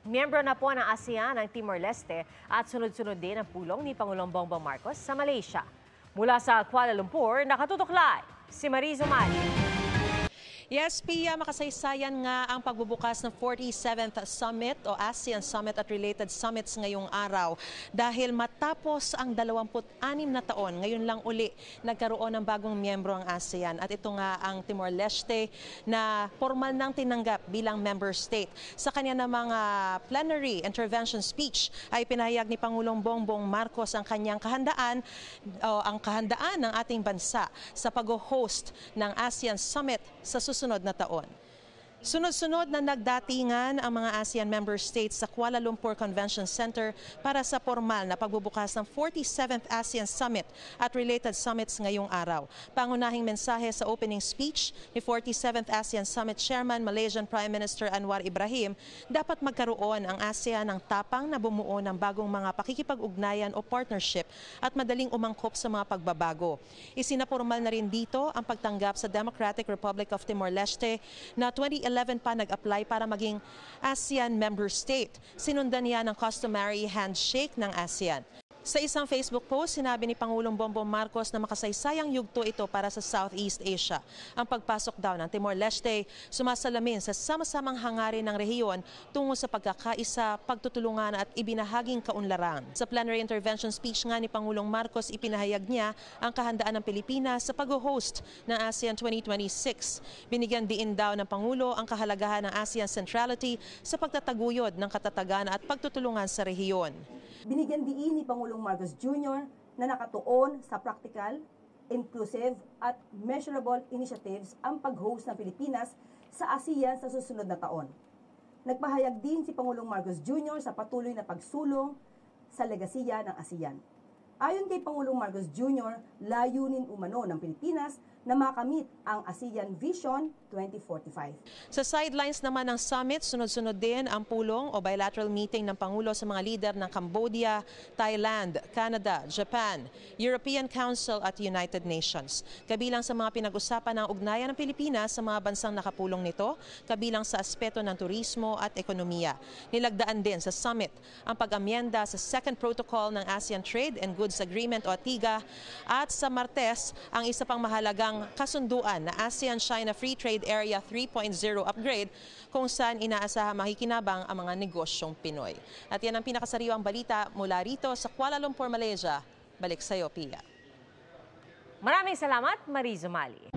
Miyembro na po ng ASEAN ang Timor-Leste at sunod-sunod din ang pulong ni Pangulong Bongbong Marcos sa Malaysia. Mula sa Kuala Lumpur, nakatutok live si Marizo Mali. Yes, Pia, makasaysayan nga ang pagbubukas ng 47th Summit o ASEAN Summit at related summits ngayong araw. Dahil matapos ang 26 na taon, ngayon lang uli nagkaroon ng bagong miyembro ang ASEAN. At ito nga ang Timor-Leste na formal nang tinanggap bilang member state. Sa kanya namang plenary intervention speech ay pinahayag ni Pangulong Bongbong Marcos ang kanyang kahandaan ng ating bansa sa pag-host ng ASEAN Summit sa susunod na taon. Sunod-sunod na nagdatingan ang mga ASEAN member states sa Kuala Lumpur Convention Center para sa formal na pagbubukas ng 47th ASEAN Summit at related summits ngayong araw. Pangunahing mensahe sa opening speech ni 47th ASEAN Summit Chairman Malaysian Prime Minister Anwar Ibrahim, dapat magkaroon ang ASEAN ng tapang na bumuo ng bagong mga pakikipag-ugnayan o partnership at madaling umangkop sa mga pagbabago. Isinapormal na rin dito ang pagtanggap sa Democratic Republic of Timor-Leste na 2011 pa nag-apply para maging ASEAN member state. Sinundan niya ng customary handshake ng ASEAN. Sa isang Facebook post, sinabi ni Pangulong Bongbong Marcos na makasaysayang yugto ito para sa Southeast Asia. Ang pagpasok daw ng Timor-Leste sumasalamin sa sama-samang hangarin ng rehiyon tungo sa pagkakaisa, pagtutulungan at ibinahaging kaunlaran. Sa plenary intervention speech nga ni Pangulong Marcos, ipinahayag niya ang kahandaan ng Pilipinas sa pag-host ng ASEAN 2026. Binigyan diin daw ng Pangulo ang kahalagahan ng ASEAN centrality sa pagtataguyod ng katatagan at pagtutulungan sa rehiyon. Binigyan diin ni Pangulong Marcos Jr. na nakatuon sa practical, inclusive at measurable initiatives ang pag-host ng Pilipinas sa ASEAN sa susunod na taon. Nagpahayag din si Pangulong Marcos Jr. sa patuloy na pagsulong sa legasiya ng ASEAN. Ayon kay Pangulong Marcos Jr., layunin umano ng Pilipinas na makamit ang ASEAN Vision 2045. Sa sidelines naman ng summit, sunod-sunod din ang pulong o bilateral meeting ng Pangulo sa mga lider ng Cambodia, Thailand, Canada, Japan, European Council at United Nations. Kabilang sa mga pinag-usapan ng ugnayan ng Pilipinas sa mga bansang nakapulong nito, kabilang sa aspeto ng turismo at ekonomiya. Nilagdaan din sa summit ang pag-amyenda sa Second Protocol ng ASEAN Trade and Goods Agreement o ATIGA at sa Martes ang isa pang mahalagang kasunduan na ASEAN-China Free Trade Area 3.0 upgrade kung saan inaasahang makikinabang ang mga negosyong Pinoy. At yan ang pinakasariwang balita mula rito sa Kuala Lumpur, Malaysia. Balik sa iyo, Pia. Maraming salamat, Marizo Mali.